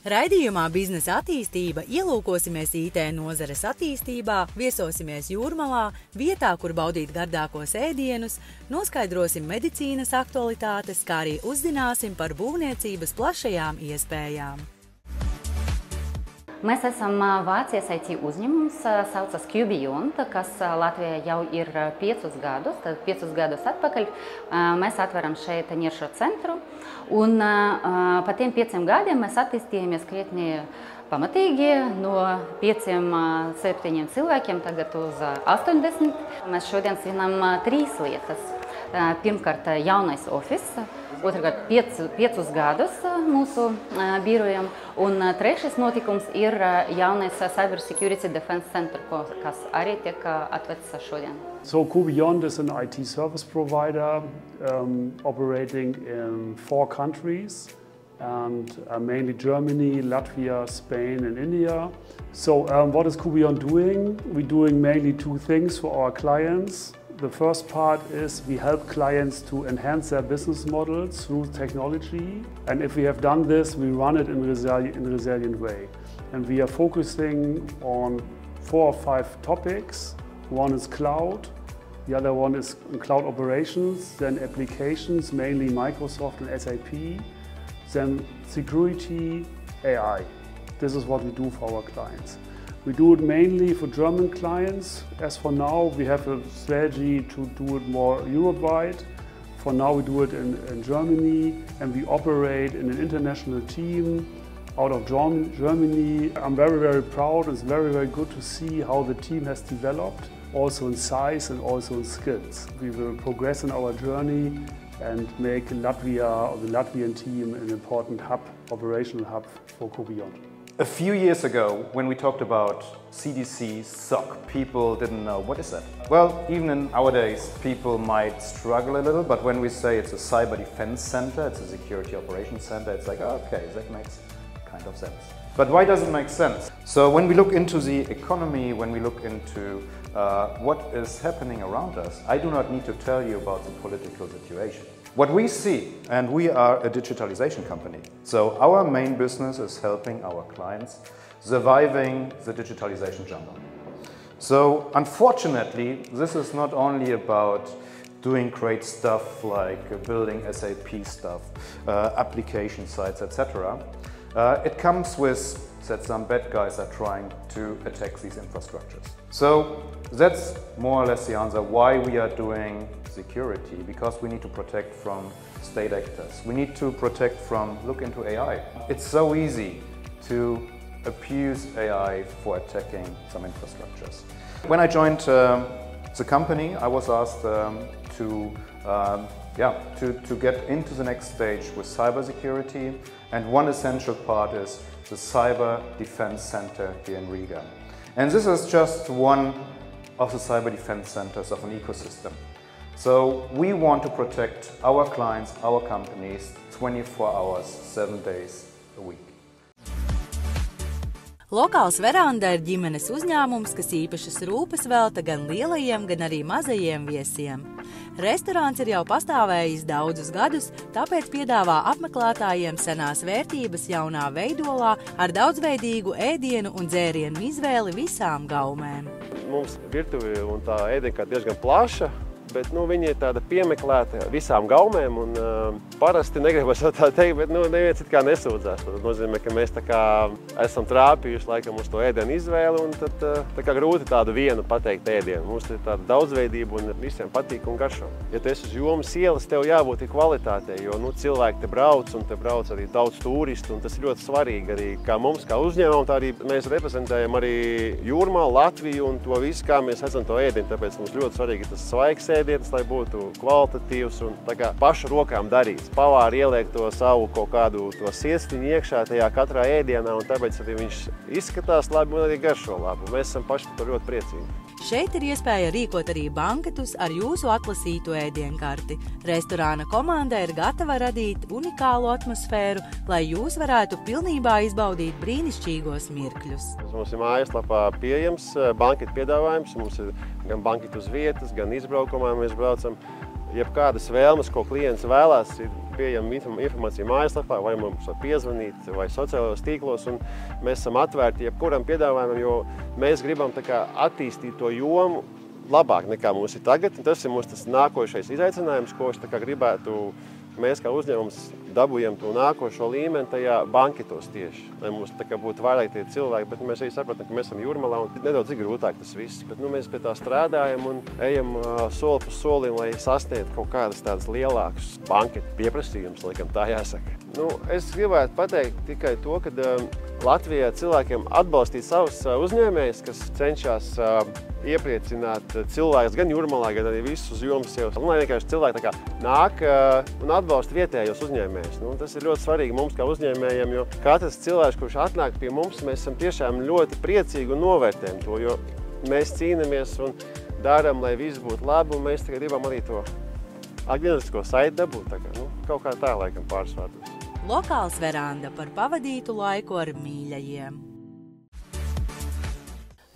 Raidījumā Biznesa attīstība ielūkosimies IT nozares attīstībā, viesosimies Jūrmalā, vietā, kur baudīt gardākos ēdienus, noskaidrosim medicīnas aktualitātes, kā arī uzzināsim par būvniecības plašajām iespējām. Mēs esam Vācijas IT uzņēmums, saucas QBeyond, kas Latvijā jau ir 5 gadus. Tad 5 gadus atpakaļ mēs atveram šeit ņiršo centru. Un pa tiem 5 gadiem mēs attīstījāmies krietni pamatīgi no 5–7 cilvēkiem tagad uz 80. Mēs šodien svinam 3 lietas. Pirmkārt, jaunais ofis, otrkārt, 5 gadus mūsu birojam, un trešais notikums ir jaunais Cyber Security Defense Center, kas arī tiek atvērts šodien. So QBeyond is an IT service provider operating in 4 countries, and mainly Germany, Latvia, Spain and India. So what is QBeyond doing? We're doing mainly 2 things for our clients. The first part is we help clients to enhance their business models through technology. And if we have done this, we run it in a resilient way. And we are focusing on 4 or 5 topics. One is cloud. The other one is cloud operations, then applications, mainly Microsoft and SAP, then security, AI. This is what we do for our clients. We do it mainly for German clients. As for now, we have a strategy to do it more Europe-wide. For now, we do it in Germany, and we operate in an international team out of Germany. I'm very, very proud. It's very, very good to see how the team has developed, also in size and also in skills. We will progress in our journey and make Latvia, or the Latvian team, an important hub, operational hub for QBeyond. A few years ago, when we talked about CDC, SOC, people didn't know, what is that? Well, even in nowadays, people might struggle a little, but when we say it's a cyber defense center, it's a security operations center, it's like, okay, that makes kind of sense. But why does it make sense? So when we look into the economy, when we look into what is happening around us, I do not need to tell you about the political situation. What we see, and we are a digitalization company, so our main business is helping our clients surviving the digitalization jungle. So unfortunately, this is not only about doing great stuff like building SAP stuff, application sites, etc. It comes with that some bad guys are trying to attack these infrastructures. So that's more or less the answer why we are doing security, because we need to protect from state actors. We need to protect from, look into AI. It's so easy to abuse AI for attacking some infrastructures. When I joined the company, I was asked to get into the next stage with cybersecurity, and one essential part is the Cyber Defense Center here in Riga. And this is just one of the cyber defense centers of an ecosystem. So we want to protect our clients, our companies, 24 hours, 7 days a week. Lokāls Veranda ir ģimenes uzņēmums, kas īpašas rūpes velta gan lielajiem, gan arī mazajiem viesiem. Restorāns ir jau pastāvējis daudzus gadus, tāpēc piedāvā apmeklētājiem senās vērtības jaunā veidolā ar daudzveidīgu ēdienu un dzērienu izvēli visām gaumēm. Mums virtuve un tā ēdienkārta diezgan plaša, bet viņi ir tāda piemeklēta visām gaumēm, un parasti negribas tā teikt, bet neviens it kā nesūdzās. Tas nozīmē, ka mēs tā kā esam trāpījuši laikam uz to ēdienu izvēli, un tad tā kā grūti tādu vienu pateikt ēdienu. Mums ir tāda daudzveidība un visiem patīk un garšo. Ja tu esi uz jomas ielas, tev jābūt kvalitātei, jo cilvēki te brauc, un te brauc arī daudz turistu, un tas ir ļoti svarīgi arī kā mums, kā uzņēmumam, tā arī mēs reprezentējam arī Jūrmalu, Latviju un to visu, kā mēs edzam to ēdienu, tāpēc mums ļoti svarīgi tas svaigs ēdienas, lai būtu kvalitatīvs un tā kā pašu rokām darīts. Pavāri ieliek to savu kaut kādu to siestiņu iekšā tajā katrā ēdienā, un tāpēc arī viņš izskatās labi un arī garšo labi. Mēs esam paši par to ļoti priecīgi. Šeit ir iespēja rīkot arī banketus ar jūsu atlasīto ēdienkarti. Restorāna komanda ir gatava radīt unikālu atmosfēru, lai jūs varētu pilnībā izbaudīt brīnišķīgos mirkļus. Mums ir mājaslapā pieejams banketu piedāvājums, mums ir gan banketu uz vietas, gan izbraukumā mēs braucam. jebkādas vēlmes, ko klients vēlās, ir pieejama informācija mājaslapā, vai mums var piezvanīt, vai sociālajos tīklos, un mēs esam atvērti jebkuram piedāvājumam, jo mēs gribam tā kā attīstīt to jomu labāk nekā mums ir tagad. Tas ir mums tas nākošais izaicinājums, ko es tā kā gribētu. Mēs kā uzņēmums dabūjam to nākošo līmeni tajā banketos tieši, lai mums tā kā būtu vairāk tie cilvēki, bet mēs arī saprotam, ka mēs esam Jūrmalā un nedaudz grūtāk tas viss, bet mēs pie tā strādājam un ejam soli pa solim, lai sasniegtu kaut kādas tādas lielākas banketu pieprasījumus, laikam tā jāsaka. Es gribētu pateikt tikai to, ka Latvijā cilvēkiem atbalstīt savus uzņēmējus, kas cenšas iepriecināt cilvēkus gan Jūrmalā, gan arī visus jomas jau. Un lai vienkārši cilvēki tā kā nāk un atbalsta vietējos uzņēmējus. Tas ir ļoti svarīgi mums kā uzņēmējiem, jo katrs cilvēks, kurš atnāk pie mums, mēs esam tiešām ļoti priecīgi un novērtējam to, jo mēs cīnamies un darām, lai viss būtu labi, un mēs tagad gribam arī to agniecisko saiti dabūt. Kaut kā tā laikam pārsvārdos. Lokāls veranda par pavadītu laiku ar mīļajiem.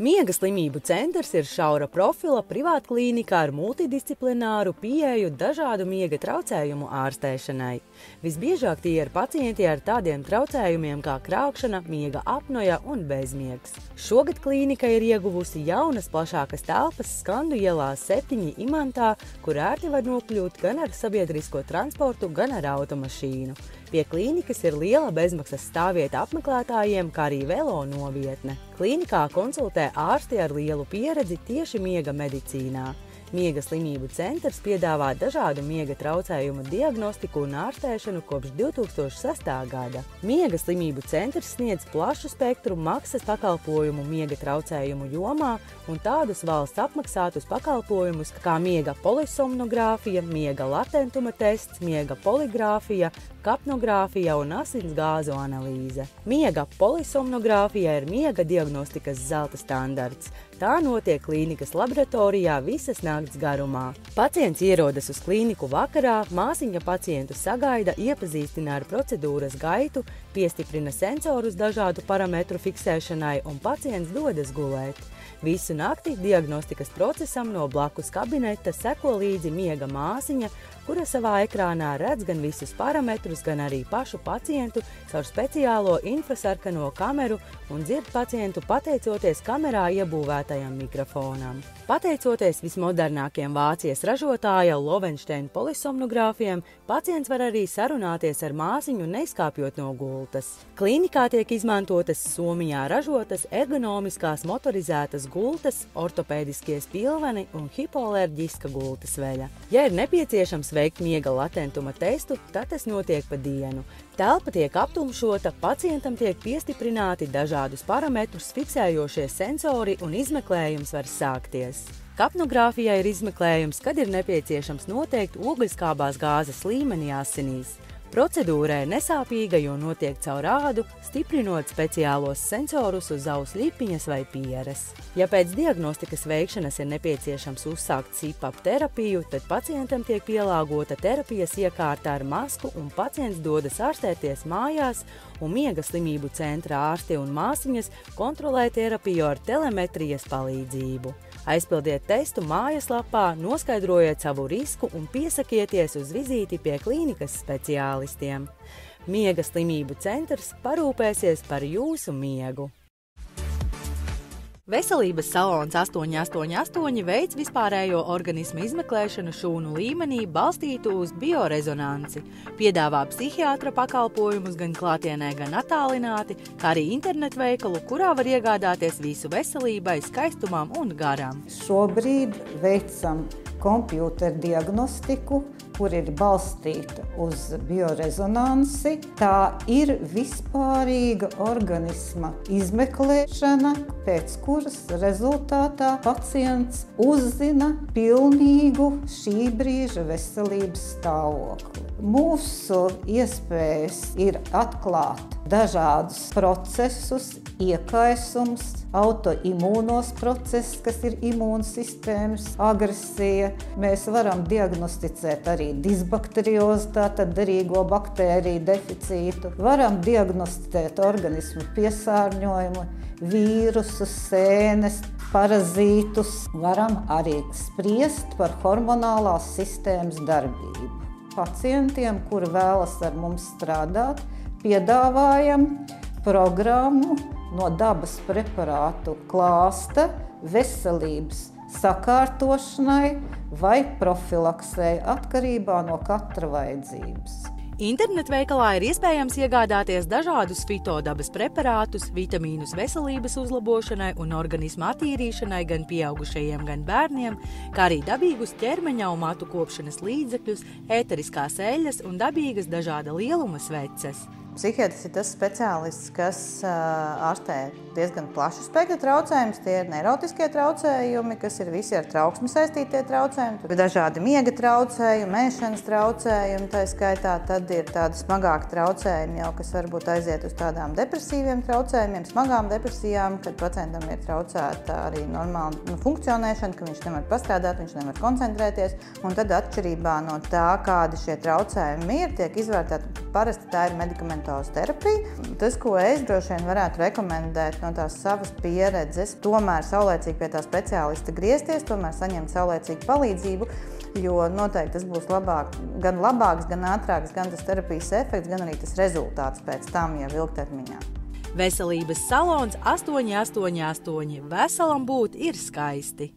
Miega slimību centrs ir šaura profila privātklīnika ar multidisciplināru pieeju dažādu miega traucējumu ārstēšanai. Visbiežāk tie ir pacienti ar tādiem traucējumiem kā krākšana, miega apnoja un bezmiegs. Šogad klīnika ir ieguvusi jaunas plašākas telpas Skandu ielā 7 Imantā, kur ērti var nokļūt gan ar sabiedrisko transportu, gan ar automašīnu. Pie klīnikas ir liela bezmaksas stāvvieta apmeklētājiem, kā arī velo novietne. Klīnikā konsultē ārsti ar lielu pieredzi tieši miega medicīnā. Miega slimību centrs piedāvā dažādu miega traucējumu diagnostiku un ārstēšanu kopš 2006. gada. Miega slimību centrs sniedz plašu spektru maksas pakalpojumu miega traucējumu jomā un tādus valsts apmaksātus pakalpojumus kā miega polisomnogrāfija, miega latentuma tests, miega poligrāfija, kapnogrāfija un asinsgāzu analīze. Miega polisomnogrāfija ir miega diagnostikas zelta standarts. Tā notiek klīnikas laboratorijā visas nakts garumā. Pacients ierodas uz klīniku vakarā, māsiņa pacientu sagaida, iepazīstina ar procedūras gaitu, piestiprina sensorus dažādu parametru fiksēšanai un pacients dodas gulēt. Visu nakti diagnostikas procesam no blakus kabineta seko līdzi miega māsiņa, kura savā ekrānā redz gan visus parametrus, gan arī pašu pacientu caur speciālo infrasarkano kameru un dzird pacientu pateicoties kamerā iebūvētajam mikrofonam. Pateicoties vismodernākiem Vācijas ražotāja Lovenstein polisomnogrāfiem, pacients var arī sarunāties ar māsiņu, neizkāpjot no gultas. Klīnikā tiek izmantotas Somijā ražotas ergonomiskās motorizētas gultas, ortopēdiskie spilveni un hipoalerģiska gultas veļa. Ja ir nepieciešams veikt miega latentuma testu, tad tas notiek pa dienu. Telpa tiek aptumšota, pacientam tiek piestiprināti dažādus parametrus fiksējošie sensori un izmeklējums var sākties. Kapnogrāfijā ir izmeklējums, kad ir nepieciešams noteikt ogļskābās gāzes līmeni asinīs. Procedūra ir nesāpīga, jo notiek caur ādu, stiprinot speciālos sensorus uz auss lipiņas vai pieres. Ja pēc diagnostikas veikšanas ir nepieciešams uzsākt CPAP terapiju, tad pacientam tiek pielāgota terapijas iekārta ar masku un pacients dodas ārstēties mājās, un miega slimību centra ārsti un māsiņas kontrolē terapiju ar telemetrijas palīdzību. Aizpildiet testu mājaslapā, noskaidrojiet savu risku un piesakieties uz vizīti pie klīnikas speciālistiem. Miega slimību centrs parūpēsies par jūsu miegu. Veselības salons 888 veic vispārējo organismu izmeklēšanu šūnu līmenī balstītu uz biorezonanci. Piedāvā psihiatra pakalpojumus gan klātienē, gan attālināti, kā arī internetveikalu, kurā var iegādāties visu veselībai, skaistumam un garam. Šobrīd veicam kompjūteru diagnostiku, kur ir balstīta uz biorezonansi. Tā ir vispārīga organisma izmeklēšana, pēc kuras rezultātā pacients uzzina pilnīgu šī brīža veselības stāvokli. Mūsu iespējas ir atklāt dažādus procesus, iekaisums, autoimūnos procesus, kas ir imūnsistēmas agresija. Mēs varam diagnosticēt arī disbakteriozi, tātad derīgo baktēriju deficītu. Varam diagnosticēt organismu piesārņojumu, vīrusus, sēnes, parazītus. Varam arī spriest par hormonālās sistēmas darbību. Pacientiem, kuri vēlas ar mums strādāt, piedāvājam programmu no dabas preparātu klāsta veselības sakārtošanai vai profilaksei atkarībā no katra vajadzības. Internetveikalā ir iespējams iegādāties dažādus fitodabas preparātus, vitamīnus veselības uzlabošanai un organisma attīrīšanai gan pieaugušajiem, gan bērniem, kā arī dabīgus ķermeņa un matu kopšanas līdzekļus, ēteriskās eļļas un dabīgas dažāda lieluma sveces. Psihiatrs ir tas speciālists, kas ārstē diezgan plašu spektru traucējumus. Tie ir neirotiskie traucējumi, kas ir visi ar trauksmi saistītie traucējumi. Tur ir dažādi miega traucējumi, ēšanas traucējumi, tā skaitā. Tad ir tādi smagāki traucējumi, jau, kas varbūt aiziet uz tādām depresīviem traucējumiem, smagām depresijām, kad pacientam ir traucēta arī normāla funkcionēšana, ka viņš nevar pastrādāt, viņš nevar koncentrēties. Un tad atšķirībā no tā, kādi šie traucējumi ir, tiek izvērtēti. Parasti tā ir medikamentoza terapija. Tas, ko es droši vien varētu rekomendēt no tās savas pieredzes, tomēr saulēcīgi pie tā speciālista griezties, tomēr saņemt saulēcīgu palīdzību, jo noteikti tas būs gan labāks, gan ātrāks, gan tas terapijas efekts, gan arī tas rezultāts pēc tam jau ilgtermiņā. Veselības salons 888. Veselam būt ir skaisti.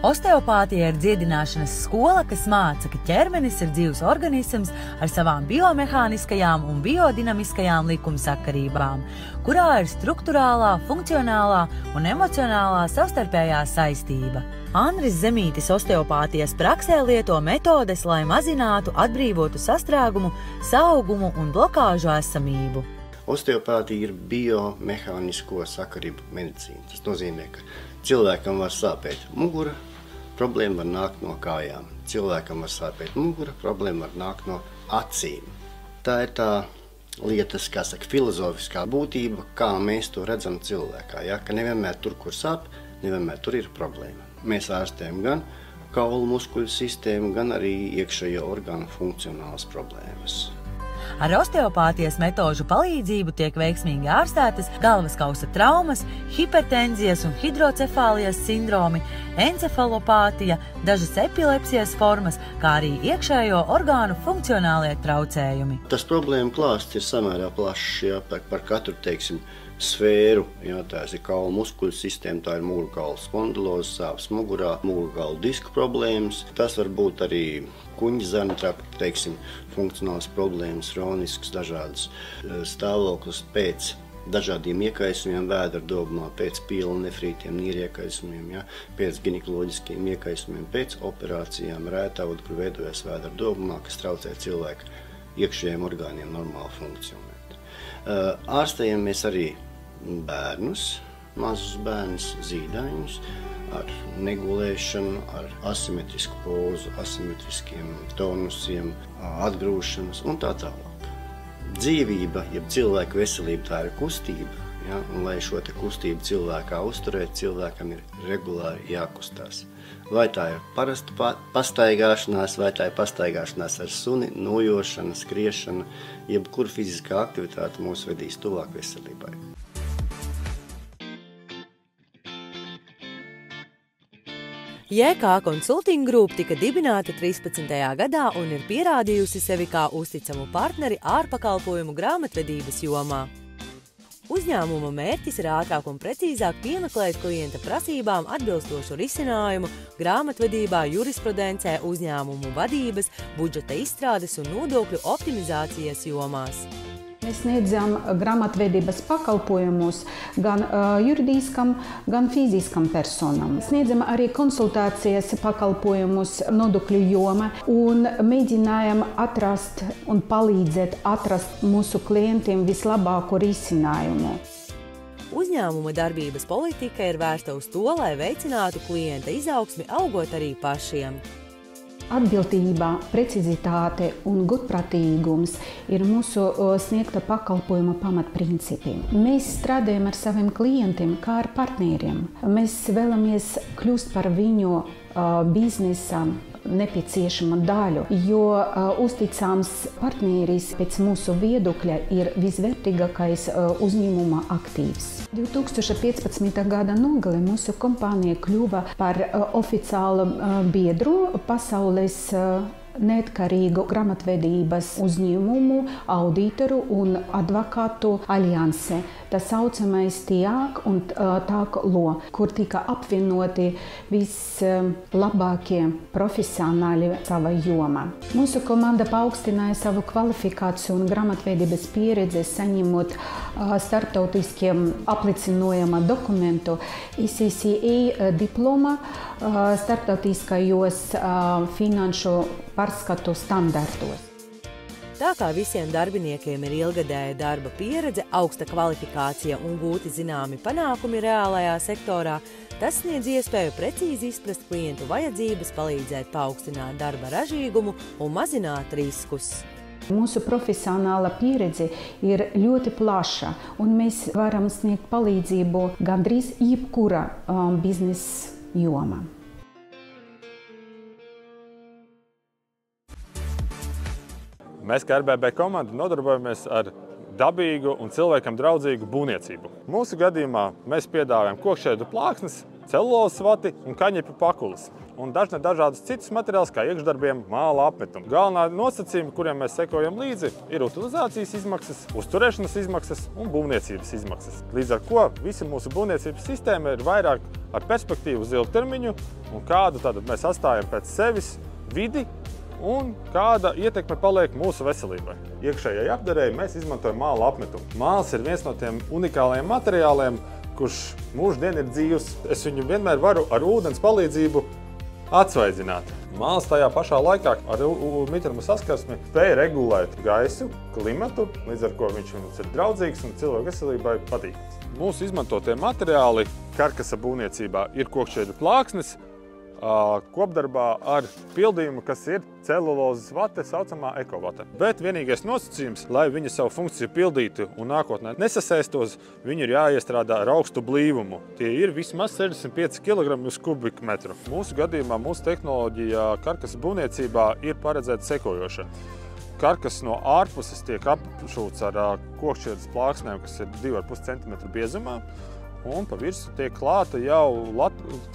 Osteopātija ir dziedināšanas skola, kas māca, ka ķermenis ir dzīvs organisms ar savām biomehāniskajām un biodinamiskajām likumsakarībām, kurā ir strukturālā, funkcionālā un emocionālā savstarpējā saistība. Andris Zemītis osteopātijas praksē lieto metodes, lai mazinātu, atbrīvotu sastrēgumu, saaugumu un blokāžu esamību. Osteopātija ir biomehānisko sakarību medicīna. Tas nozīmē, ka cilvēkam var sāpēt mugura, problēma var nākt no kājām. Cilvēkam var sāpēt mugura, problēma var nākt no acīm. Tā ir tā lietas, kā saka, filozofiskā būtība, kā mēs to redzam cilvēkā. Ja? Ka nevienmēr tur, kur sāp, nevienmēr tur ir problēma. Mēs ārstējam gan kaulu muskuļu sistēmu, gan arī iekšējo orgānu funkcionālas problēmas. Ar osteopātijas metožu palīdzību tiek veiksmīgi ārstētas galvaskausa traumas, hipertenzijas un hidrocefālijas sindromi, encefalopātija, dažas epilepsijas formas, kā arī iekšējo orgānu funkcionālie traucējumi. Tas problēma klāsts ir samērā plašs, ja, par katru, teiksim, sfēru. Ja, tās ir kaulu muskuļu sistēma, tā ir mugurkaula spondiloze, sāpes mugurā, mugurkaula disku problēmas. Tas var būt arī kuņģzarna trapa, teiksim, funkcionālas problēmas, hronisks, dažādas stāvoklis pēc dažādiem iekaisumiem, vēdera dobumā, pēc pielnefrītiem, nīriekaisumiem, ja, pēc ginekoloģiskiem iekaisumiem, pēc operācijām, rētaudu, kur veidojas vēdera dobumā, kas traucē cilvēku iekšējiem orgāniem normāli funkcionēt. Ārstējam mēs arī bērnus, mazus bērnus, zīdaiņus, ar negulēšanu, ar asimetrisku pozu, asimetriskiem tonusiem, atgrūšanas un tā tālāk. Dzīvība, jeb cilvēka veselība, tā ir kustība, ja, un lai šo te kustību cilvēkā uzturēt, cilvēkam ir regulāri jākustās. Vai tā ir parasta pastaigāšanās, vai tā ir pastaigāšanās ar suni, nojošana, skriešana, jebkura fiziskā aktivitāte mūs vedīs tuvāk veselībai. JK Consulting Group tika dibināta 13. gadā un ir pierādījusi sevi kā uzticamu partneri ārpakalpojumu grāmatvedības jomā. Uzņēmuma mērķis ir ātrāk un precīzāk piemeklēt klienta prasībām atbilstošu risinājumu grāmatvedībā, jurisprudencē, uzņēmumu vadības, budžeta izstrādes un nodokļu optimizācijas jomās. Mēs sniedzam grāmatvedības pakalpojumus gan juridiskam, gan fiziskam personam. Sniedzam arī konsultācijas pakalpojumus nodokļu jomā un mēģinājam atrast un palīdzēt atrast mūsu klientiem vislabāko risinājumu. Uzņēmuma darbības politika ir vērsta uz to, lai veicinātu klienta izaugsmi, augot arī pašiem. Atbildība, precizitāte un godprātīgums ir mūsu sniegta pakalpojuma pamatprincipi. Mēs strādājam ar saviem klientiem kā ar partneriem. Mēs vēlamies kļūst par viņu biznesa nepieciešama daļu, jo uzticams partneris pēc mūsu viedokļa ir visvērtīgākais uzņēmuma aktīvs. 2015. gada nogalē mūsu kompānija kļuva par oficiālu biedru pasaules neatkarīgu grāmatvedības uzņēmumu, auditoru un advokātu alianse. Tā saucamais TIAC un TAC LO, kur tika apvienoti vislabākie profesionāļi savā jomā. Mūsu komanda paaugstināja savu kvalifikāciju un grāmatvedības pieredzi, saņemot starptautiskiem apliecinojuma dokumentu ICCA diploma starptautiskajos finanšu pārskatu standartos. Tā kā visiem darbiniekiem ir ilgadēja darba pieredze, augsta kvalifikācija un gūti zināmi panākumi reālajā sektorā, tas sniedz iespēju precīzi izprast klientu vajadzības, palīdzēt paaugstināt darba ražīgumu un mazināt riskus. Mūsu profesionāla pieredze ir ļoti plaša, un mēs varam sniegt palīdzību gandrīz jebkura biznesa jomā. Mēs kā RBB komanda nodarbojamies ar dabīgu un cilvēkam draudzīgu būvniecību. Mūsu gadījumā mēs piedāvājam kokšķēdu plāksnes, celulozes vati un kaņepju pakulas un dažādus citus materiālus kā iekšdarbiem, māla apmetumu. Galvenā nosacījumi, kuriem mēs sekojam līdzi, ir utilizācijas izmaksas, uzturēšanas izmaksas un būvniecības izmaksas. Līdz ar ko visa mūsu būvniecības sistēma ir vairāk ar perspektīvu uz ilgtermiņu un kādu tad mēs atstājam pēc sevis vidi un kāda ietekme paliek mūsu veselībai. Iekšējai apdarēji mēs izmantojam māla apmetumu. Māls ir viens no tiem unikālajiem materiāliem, kurš mūždien ir dzīvs. Es viņu vienmēr varu ar ūdens palīdzību atsvaidzināt. Māls tajā pašā laikā ar mitruma saskarsmi spēja regulēt gaisu, klimatu, līdz ar ko viņš ir draudzīgs un cilvēku veselībai patīkams. Mūsu izmantotie materiāli karkasa būvniecībā ir kokšķēdu plāksnes, kopdarbā ar pildījumu, kas ir celulozes vate, saucamā ekovate. Bet vienīgais nosacījums, lai viņa savu funkciju pildītu un nākotnē nesasēstos, viņu ir jāiestrādā ar augstu blīvumu. Tie ir vismaz 65 kg uz kubikmetru. Mūsu gadījumā, mūsu tehnoloģija karkas būvniecībā ir paredzēta sekojoša. Karkas no ārpuses tiek apšūts ar kokšķēdes plāksnēm, kas ir 2,5 cm biezumā. Un pa virsu tiek klāta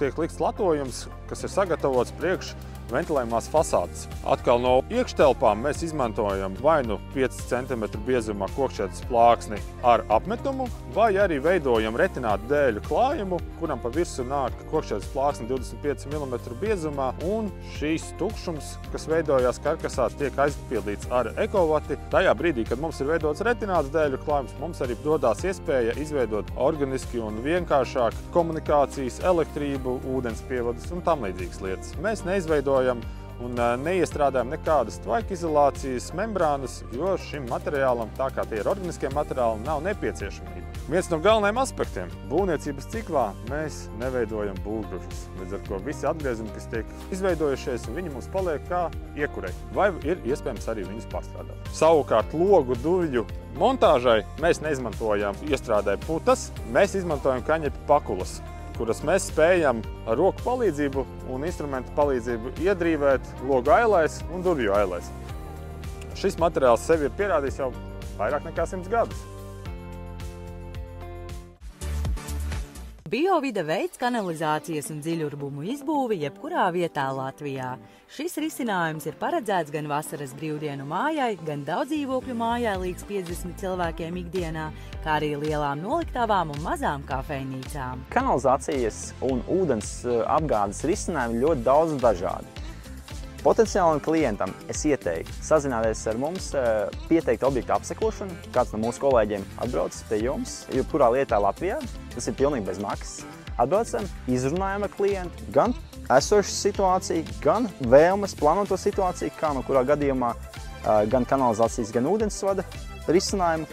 tiek likts latojums, kas ir sagatavots priekš ventilējumās fasādes. Atkal no iekštelpām mēs izmantojam vai nu 5 cm biezumā kokšķēdes plāksni ar apmetumu, vai arī veidojam retinātu dēļu klājumu, kuram pa virsu nāk kokšķēdes plāksni 25 mm biezumā, un šīs tukšums, kas veidojās karkasā, tiek aizpildīts ar ekovati. Tajā brīdī, kad mums ir veidots retināts dēļu klājums, mums arī dodās iespēja izveidot organiski un vienkāršāk komunikācijas, elektrību, ūdens pievadus un tam līdzīgas lietas. Mēs neizveidojam un neiestrādājam nekādas tvaika izolācijas membrānas, jo šim materiālam, tā kā tie ir organiskie materiāli, nav nepieciešamība. Viens no galvenajiem aspektiem būvniecības ciklā mēs neveidojam būvgružus. Līdz ar ko visi atgriezumi, kas tiek izveidojušies, viņi mums paliek kā iekurei. Vai ir iespējams arī viņus pārstrādāt. Savukārt logu durvju montāžai mēs neizmantojam iestrādē putas, mēs izmantojam kaņepju pakulas, kuras mēs spējam ar roku palīdzību un instrumentu palīdzību iedrīvēt logu ailēs un durvju ailēs. Šis materiāls sevi ir pierādījis jau vairāk nekā 100 gadus. Biovida veids kanalizācijas un dziļurbumu izbūvi jebkurā vietā Latvijā. Šis risinājums ir paredzēts gan vasaras brīvdienu mājai, gan daudzdzīvokļu mājai līdz 50 cilvēkiem ikdienā, kā arī lielām noliktavām un mazām kafejnīcām. Kanalizācijas un ūdens apgādes risinājumi ļoti daudz dažādi. Potenciālam klientam es ieteiktu sazināties ar mums, pieteikt objektu apsekošanu. Kāds no mūsu kolēģiem atbrauc pie jums, jebkurā lietā Latvijā. Tas ir pilnīgi bez maksas. Atbraucam, izrunājam ar klientu gan esošu situāciju, gan vēlmes plānoto situāciju, kā no kurā gadījumā gan kanalizācijas, gan ūdensvada risinājumu.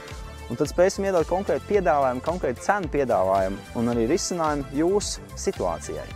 Un tad spēsim iedot konkrētu piedāvājumu, konkrētu cenu piedāvājumu un arī risinājumu jūsu situācijai.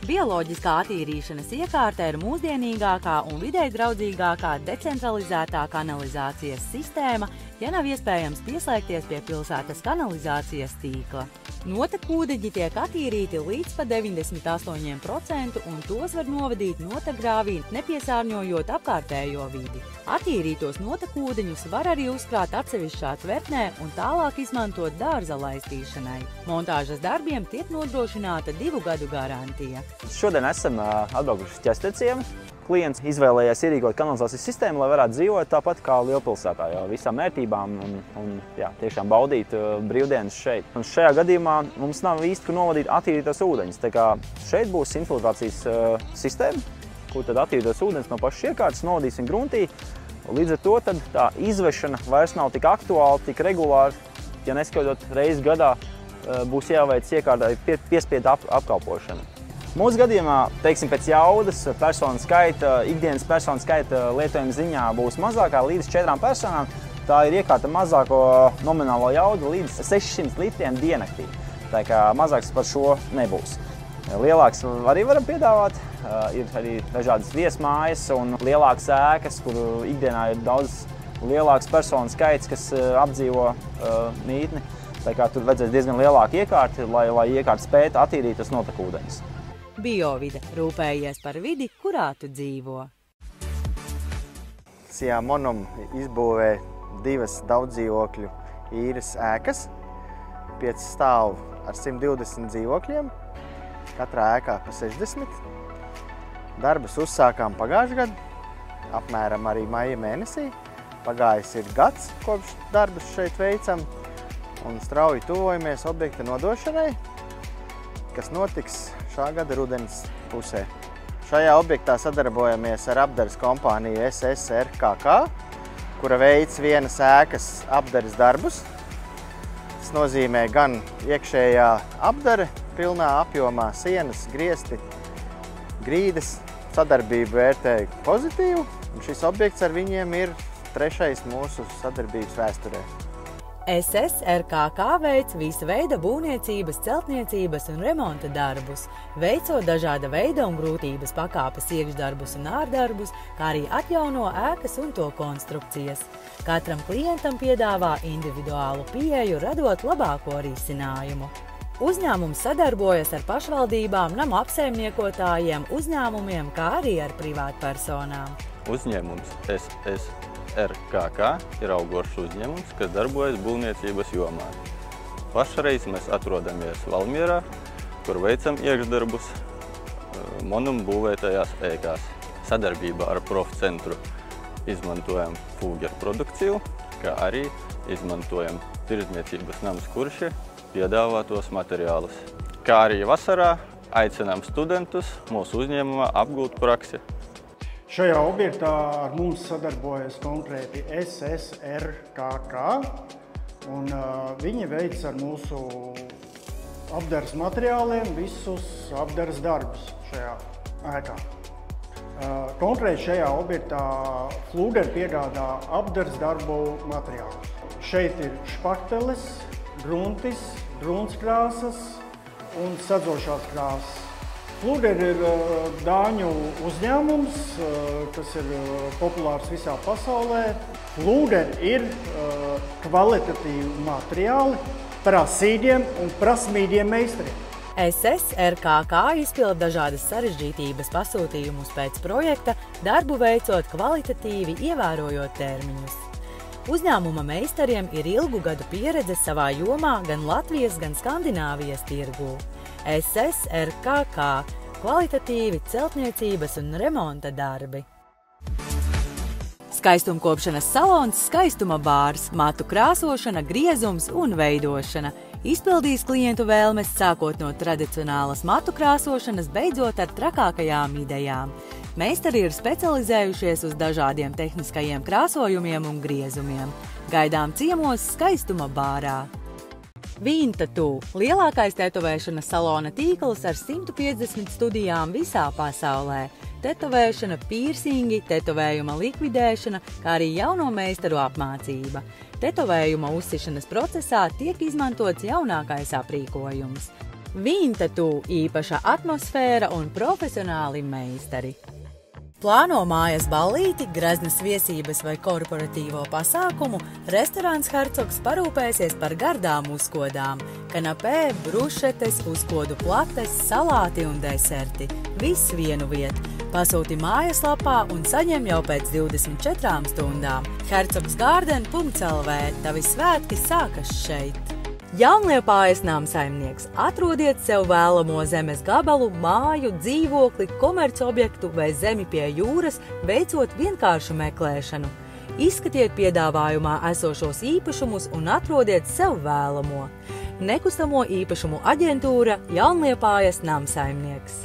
Bioloģiskā attīrīšanas iekārta ir mūsdienīgākā un videi draudzīgākā decentralizētā kanalizācijas sistēma, ja nav iespējams pieslēgties pie pilsētas kanalizācijas tīkla. Notekūdeņi tiek attīrīti līdz pa 98% un tos var novadīt notekgrāvī, nepiesārņojot apkārtējo vidi. Attīrītos notekūdeņus var arī uzkrāt atsevišķā tvertnē un tālāk izmantot dārza laistīšanai. Montāžas darbiem tiek nodrošināta 2 gadu garantija. Šodien esam atbraukuši uz Ķesteciemu. Klients izvēlējās ierīkot kanalizācijas sistēmu, lai varētu dzīvot tāpat kā lielpilsētā, jau visām ērtībām un tiešām baudīt brīvdienas šeit. Un šajā gadījumā mums nav īsti, kur novadīt attīrītos ūdeņus. Tā kā šeit būs infiltrācijas sistēma, kur tad attīrītos ūdeņus no pašas iekārtas novadīsim gruntī. Līdz ar to tad tā izvešana vairs nav tik aktuāla, tik regulāri, ja neskaidot reizi gadā būs jāveic iekārtai piespiedu apkalpošana. Mūsu gadījumā, teiksim, pēc jaudas personu skaita, ikdienas personu skaita lietojuma ziņā būs mazākā līdz 4 personām. Tā ir iekārta mazāko nominālo jaudu līdz 600 litriem diennaktī. Tā kā mazāks par šo nebūs. Lielāks arī varam piedāvāt. Ir arī dažādas viesmājas un lielākas ēkas, kur ikdienā ir daudz lielāks personu skaits, kas apdzīvo mītni. Tā kā tur vajadzēs diezgan lielāka iekārta, lai iekārta spētu attīrīt tos notekūdeņus. Biovide – rūpējies par vidi, kurā tu dzīvo. Sijā Monum izbūvē 2 daudzdzīvokļu īres ēkas, 5 stāvu ar 120 dzīvokļiem, katrā ēkā pa 60. Darbus uzsākām pagājušajā gadā, apmēram arī maija mēnesī. Pagājis ir gads, kopš darbus šeit veicam, un strauji tuvojamies objekta nodošanai, kas notiks šā gada rudens pusē. Šajā objektā sadarbojamies ar apdares kompāniju SSRKK, kura veic vienas ēkas apdares darbus. Tas nozīmē gan iekšējā apdare, pilnā apjomā sienas, griesti, grīdas. Sadarbību vērtēju pozitīvu, un šis objekts ar viņiem ir 3. mūsu sadarbības vēsturē. SSRKK veic visa veida būvniecības, celtniecības un remonta darbus, veicot dažāda veida un grūtības pakāpes iekšdarbus un ārdarbus, kā arī atjauno ēkas un to konstrukcijas. Katram klientam piedāvā individuālu pieeju, radot labāko risinājumu. Uzņēmums sadarbojas ar pašvaldībām, namu apsaimniekotājiem, uzņēmumiem, kā arī ar privātpersonām. Uzņēmums SSRKK ir augošs uzņēmums, kas darbojas būvniecības jomā. Pašreiz mēs atrodamies Valmierā, kur veicam iekšdarbus Monum būvētajās ēkās. Sadarbībā ar Profcentru izmantojam fūgeru produkciju, kā arī izmantojam tirdzniecības nams Kurši piedāvātos materiālus. Kā arī vasarā aicinām studentus mūsu uzņēmumā apgūt praksi. Šajā objektā ar mums sadarbojas konkrēti SSRKK, un viņi veic ar mūsu apdares materiāliem visus apdares darbus šajā ēkā. Konkrēti šajā objektā Flūder piegādā apdares darbu materiālus. Šeit ir špakteles, gruntis, drunskrāsas un sadzošās krāsas. Flūder ir dāņu uzņēmums, kas ir populārs visā pasaulē. Flūder ir kvalitatīvi materiāli prasīgiem un prasmīgiem meistariem. SSRKK izpilda dažādas sarežģītības pasūtījumus pēc projekta, darbu veicot kvalitatīvi, ievērojot termiņus. Uzņēmuma meistariem ir ilgu gadu pieredze savā jomā gan Latvijas, gan Skandināvijas tirgū. SSRKK – kvalitatīvi celtniecības un remonta darbi. Skaistumkopšanas salons, skaistuma bārs, matu krāsošana, griezums un veidošana. Izpildīs klientu vēlmes sākot no tradicionālas matu krāsošanas, beidzot ar trakākajām idejām. Meistari ir specializējušies uz dažādiem tehniskajiem krāsojumiem un griezumiem. Gaidām ciemos skaistuma bārā. Vintatū – lielākais tetovēšanas salona tīkls ar 150 studijām visā pasaulē. Tetovēšana, pīrsingi, tetovējuma likvidēšana, kā arī jauno meistaru apmācība. Tetovējuma uzsišanas procesā tiek izmantots jaunākais aprīkojums. Vintatū īpaša atmosfēra un profesionāli meistari. Plāno mājas ballīti, greznas viesības vai korporatīvo pasākumu, restorāns Hercogs parūpēsies par gardām uzkodām, kanapē, brušetes, uzkodu plates, salāti un deserti. Viss vienu vietu. Pasūti mājaslapā un saņem jau pēc 24 stundām. hercogsgarden.lv. Tavi svētki sākas šeit! Jaunliepājas namsaimnieks, atrodiet sev vēlamo zemes gabalu, māju, dzīvokli, komercobjektu vai zemi pie jūras, veicot vienkāršu meklēšanu. Izskatiet piedāvājumā esošos īpašumus un atrodiet sev vēlamo. Nekustamo īpašumu aģentūra Jaunliepājas namsaimnieks.